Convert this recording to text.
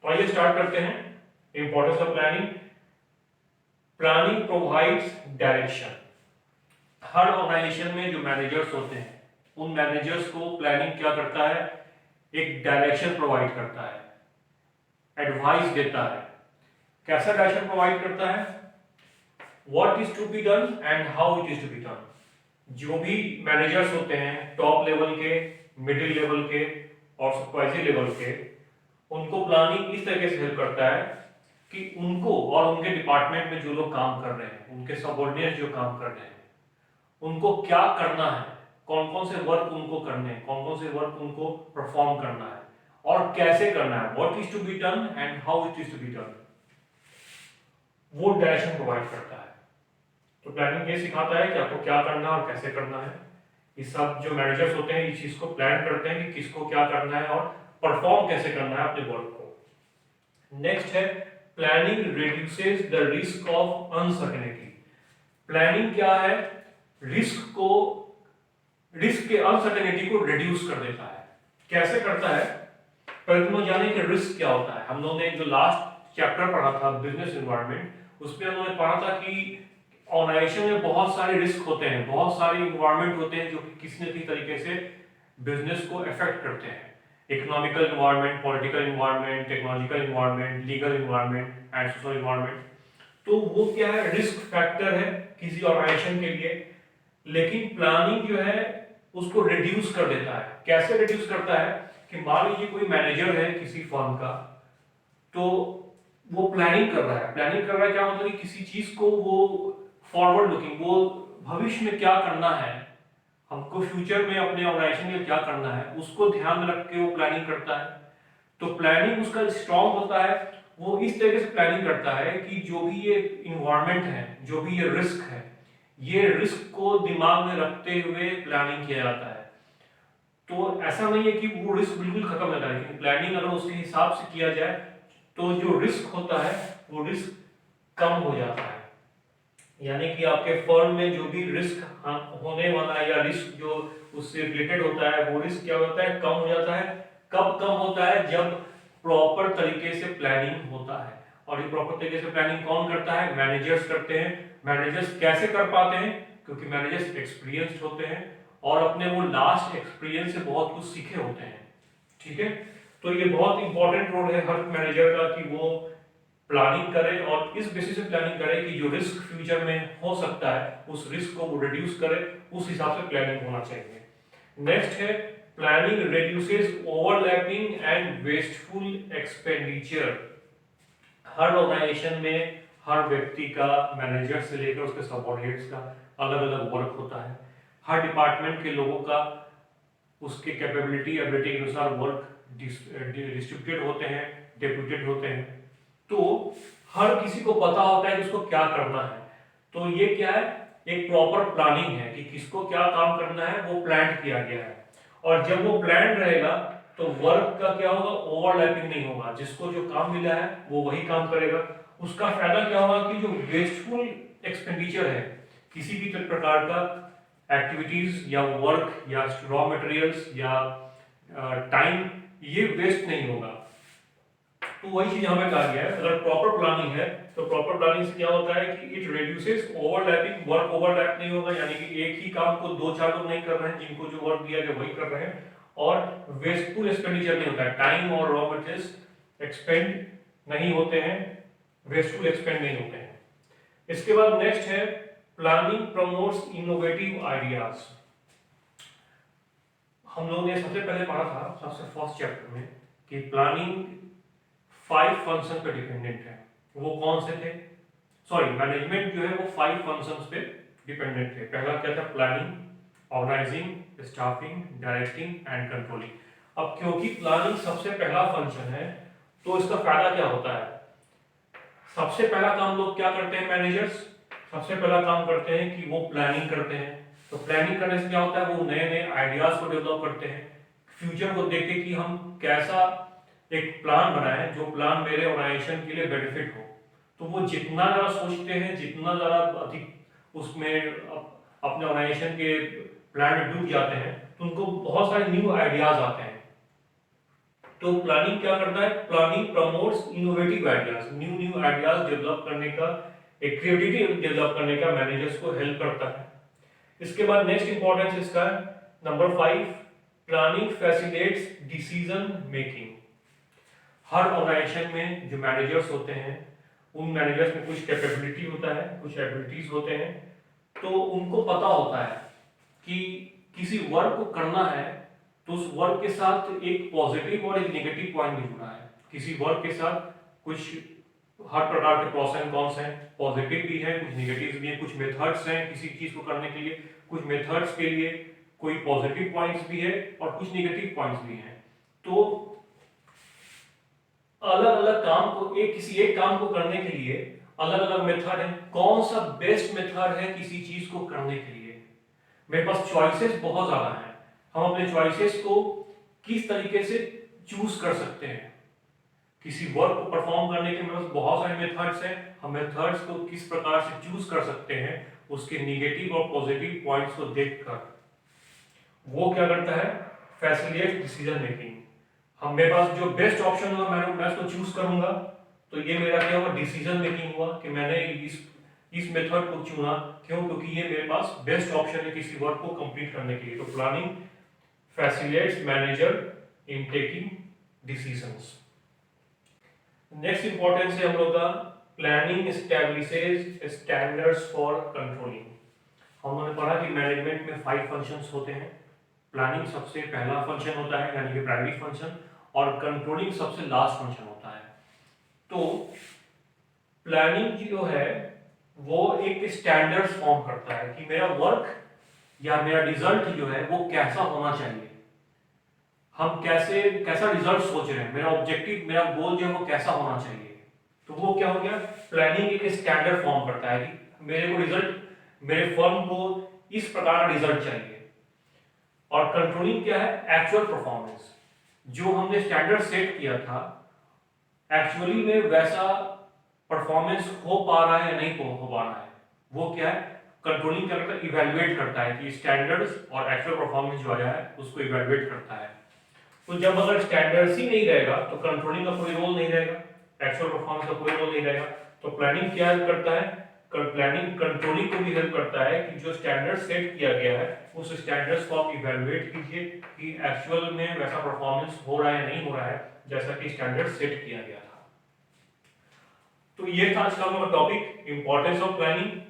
तो आइए स्टार्ट करते हैं। Importance of planning. Planning provides direction. हर ऑर्गेनाइजेशन में जो मैनेजर्स होते हैं उन मैनेजर्स को प्लानिंग क्या करता है, एक डायरेक्शन प्रोवाइड करता है, एडवाइस देता है। कैसा डायरेक्शन प्रोवाइड करता है, what is to be done and how it is to be done. जो भी मैनेजर्स होते हैं टॉप लेवल के, मिडिल लेवल के और सुपरवाइजरी लेवल के, उनको प्लानिंग इस तरीके से हेल्प करता है कि उनको और उनके डिपार्टमेंट में जो लोग काम कर रहे हैं, उनके सबऑर्डिनेट जो काम कर रहे हैं, उनको क्या करना है, कौन कौन से वर्क उनको करने हैं, कौन कौन से वर्क उनको परफॉर्म करना है और कैसे करना है, what is to be done and how it is to be done, वो डायरेक्शन प्रोवाइड करता है। तो प्लानिंग ये सिखाता है कि आपको क्या करना है और कैसे करना है। ये सब जो मैनेजर्स होते हैं इस चीज को प्लान करते हैं कि किसको क्या करना है और परफॉर्म कैसे करना है अपने वर्क को। नेक्स्ट है planning reduces the risk of uncertainty. Planning क्या है, रिस्क के अनसर्टेनिटी को रिड्यूस कर देता है। कैसे करता है, पहले तुम लोग जाने कि रिस्क क्या होता है। हम लोगों ने जो लास्ट चैप्टर पढ़ा था बिजनेस एनवायरनमेंट, उसमें हम लोगों ने पढ़ा था कि ऑर्गेनाइजेशन में बहुत सारे रिस्क होते हैं, बहुत सारे इन्वायरमेंट होते हैं जो कि किसी न किसी तरीके से बिजनेस को अफेक्ट करते हैं। Economical environment, political environment, technological environment, legal environment and social environment. तो वो क्या है, रिस्क फैक्टर है किसी ऑर्गेनाइजेशन के लिए। लेकिन प्लानिंग जो है उसको रिड्यूस कर देता है। कैसे रिड्यूस करता है कि मान लीजिए कोई मैनेजर है किसी फर्म का, तो वो प्लानिंग कर रहा है। प्लानिंग कर रहा है क्या मतलब कि किसी चीज को वो फॉरवर्ड लुकिंग, वो भविष्य में क्या करना है, हमको फ्यूचर में अपने ऑर्गेनाइजेशन में क्या करना है, उसको ध्यान में रख के वो प्लानिंग करता है। तो प्लानिंग उसका स्ट्रांग होता है। वो इस तरीके से प्लानिंग करता है कि जो भी ये इन्वायरमेंट है, जो भी ये रिस्क है, ये रिस्क को दिमाग में रखते हुए प्लानिंग किया जाता है। तो ऐसा नहीं है कि वो रिस्क बिल्कुल खत्म हो जाता है, लेकिन प्लानिंग अगर उसके हिसाब से किया जाए तो जो रिस्क होता है वो रिस्क कम हो जाता है। यानी कि आपके फर्म में जो भी रिस्क होने वाला है या रिस्क जो उससे रिलेटेड होता है, वो रिस्क क्या होता है, कम हो जाता है। कब कम होता है, जब प्रॉपर तरीके से प्लानिंग होता है। और ये प्रॉपर तरीके से प्लानिंग कौन करता है, मैनेजर्स करते हैं। मैनेजर्स कैसे कर पाते हैं, क्योंकि मैनेजर्स एक्सपीरियंस्ड होते हैं और अपने वो लास्ट एक्सपीरियंस से बहुत कुछ सीखे होते हैं। ठीक है, तो ये बहुत इंपॉर्टेंट रोल है हर मैनेजर का कि वो प्लानिंग करे और इस बेसिस पे प्लानिंग करे कि जो रिस्क फ्यूचर में हो सकता है उस रिस्क को वो रिड्यूस करे, उस हिसाब से प्लानिंग होना चाहिए। नेक्स्ट है planning reduces overlapping and wasteful expenditure. हर ऑर्गेनाइजेशन में हर व्यक्ति का, मैनेजर से लेकर उसके सबऑर्डिनेट्स का अलग अलग वर्क होता है। हर डिपार्टमेंट के लोगों का उसके कैपेबिलिटी एबिलिटी के अनुसार वर्क डिस्ट्रीब्यूटेड होते हैं, डिप्यूटेड होते हैं। तो हर किसी को पता होता है कि उसको क्या करना है। तो ये क्या है, एक प्रॉपर प्लानिंग है कि किसको क्या काम करना है, वो प्लान किया गया है। और जब वो प्लान रहेगा तो वर्क का क्या होगा, ओवरलैपिंग नहीं होगा। जिसको जो काम मिला है वो वही काम करेगा। उसका फायदा क्या होगा कि जो वेस्टफुल एक्सपेंडिचर है, किसी भी प्रकार का एक्टिविटीज या वर्क या रॉ मटेरियल्स या टाइम, ये वेस्ट नहीं होगा। तो वही चीज हमें कहा गया है, अगर प्रॉपर प्लानिंग है तो प्रॉपर प्लानिंग से क्या होता है कि it reduces overlapping, work overlap नहीं होगा, यानी कि एक ही काम को दो चार लोग नहीं कर रहे हैं, जिनको जो वर्क दिया गया वही कर रहे हैं। और वेस्टफुल एक्सपेंडिचर नहीं होता है, टाइम और रॉ मटेरियल्स एक्सपेंड नहीं होते हैं, वेस्टफुल एक्सपेंड नहीं होते हैं। इसके बाद नेक्स्ट है प्लानिंग प्रमोट्स इनोवेटिव आइडियाज। हम लोगों ने सबसे पहले पढ़ा था सबसे फर्स्ट चैप्टर में कि प्लानिंग 5 फंक्शन पे डिपेंडेंट है। वो कौन से थे, सॉरी मैनेजमेंट जो है वो 5 फंक्शंस पे डिपेंडेंट थे। पहला क्या था, planning, organising, staffing, directing and controlling. अब क्योंकि प्लानिंग सबसे पहला फंक्शन है तो इसका फायदा क्या होता है, सबसे पहला काम लोग क्या करते हैं, मैनेजर्स सबसे पहला काम करते हैं कि वो प्लानिंग करते हैं। तो प्लानिंग करने से क्या होता है, वो नए नए आइडियाज को डेवलप करते हैं, फ्यूचर को देख के कि हम कैसा एक प्लान बनाएं जो प्लान मेरे ऑर्गेनाइजेशन के लिए बेनिफिट हो। तो वो जितना ज़्यादा सोचते हैं, जितना ज़्यादा अधिक उसमें अपने ऑर्गेनाइजेशन के प्लान में डूब जाते हैं, तो उनको बहुत सारे न्यू आइडियाज आते हैं। तो प्लानिंग क्या करता है? Planning promotes innovative ideas, new new ideas develop करने का, एक क्रिएटिविटी डेवलप करने का मैनेजर्स को हेल्प करता है। इसके बाद नेक्स्ट इंपॉर्टेंस इसका number 5, planning facilitates decision making. हर ऑर्गेनाइजेशन में जो मैनेजर्स होते हैं, उन मैनेजर्स में कुछ कैपेबिलिटी होता है, कुछ एबिलिटीज होते हैं, तो उनको पता होता है कि किसी वर्क को करना है तो उस वर्क के साथ एक पॉजिटिव और एक नेगेटिव पॉइंट भी जुड़ा है। किसी वर्क के साथ कुछ हर प्रकार के प्रोस एंड कॉन्स हैं, पॉजिटिव भी है, कुछ नेगेटिव भी है, कुछ मेथड्स हैं किसी चीज को करने के लिए, कुछ मेथड्स के लिए कोई पॉजिटिव पॉइंट्स भी है और कुछ नेगेटिव पॉइंट्स भी हैं। तो अलग अलग काम को किसी एक काम को करने के लिए अलग अलग मेथड है। कौन सा बेस्ट मेथड है किसी चीज को करने के लिए? मेरे पास चॉइसेस बहुत ज्यादा हैं। हम अपने चॉइसेस को किस तरीके से चूज कर सकते हैं? किसी वर्क को परफॉर्म करने के मेरे पास बहुत सारे मेथड्स हैं। हम मेथड्स को किस प्रकार से चूज कर सकते हैं, उसके नेगेटिव और पॉजिटिव पॉइंट्स को देखकर वो क्या करता है? Facilitate decision making. हम मेरे पास जो बेस्ट ऑप्शन होगा मैं उसको चूज करूंगा, तो ये मेरा क्या हुआ? डिसीजन मेकिंग हुआ कि मैंने इस मेथड को चुना। क्यों? क्योंकि ये मेरे पास बेस्ट ऑप्शन है किसी वर्क को कंप्लीट करने के लिए। तो planning facilitates manager in taking decisions. Next importance है हम लोग का planning establishes standards for controlling. हमने पढ़ा कि मैनेजमेंट में 5 फंक्शंस होते हैं। प्लानिंग सबसे पहला फंक्शन होता है, यानी कि प्राइमरी फंक्शन, और कंट्रोलिंग सबसे लास्ट फंक्शन होता है। तो प्लानिंग जो है वो एक स्टैंडर्ड्स फॉर्म करता है कि मेरा वर्क या मेरा रिजल्ट जो है वो कैसा होना चाहिए। हम कैसा रिजल्ट सोच रहे हैं, मेरा ऑब्जेक्टिव, मेरा गोल जो है वो कैसा होना चाहिए। तो वो क्या हो गया? प्लानिंग एक स्टैंडर्ड फॉर्म करता है कि मेरे को रिजल्ट, मेरे फर्म को इस प्रकार का रिजल्ट चाहिए। और कंट्रोलिंग क्या है? Actual performance. जो हमने स्टैंडर्ड सेट किया था, एक्चुअली में वैसा परफॉर्मेंस हो पा रहा है या नहीं हो पा रहा है, वो क्या है? कंट्रोलिंग क्या करता है? इवैल्यूएट करता है कि स्टैंडर्ड्स और एक्चुअल परफॉर्मेंस जो आया है उसको इवैल्यूएट करता है। तो जब अगर स्टैंडर्ड्स ही नहीं रहेगा तो कंट्रोलिंग का कोई रोल नहीं रहेगा, एक्चुअल परफॉर्मेंस का कोई रोल नहीं रहेगा। तो प्लानिंग क्या करता है? प्लानिंग कंट्रोलिंग को भी हेल्प करता है कि जो स्टैंडर्ड सेट किया गया है उस स्टैंडर्ड्स को आप इवैल्यूएट कीजिए कि एक्चुअल में वैसा परफॉर्मेंस हो रहा है या नहीं हो रहा है जैसा कि स्टैंडर्ड सेट किया गया था। तो ये था आज का हमारा टॉपिक, इंपॉर्टेंस ऑफ प्लानिंग।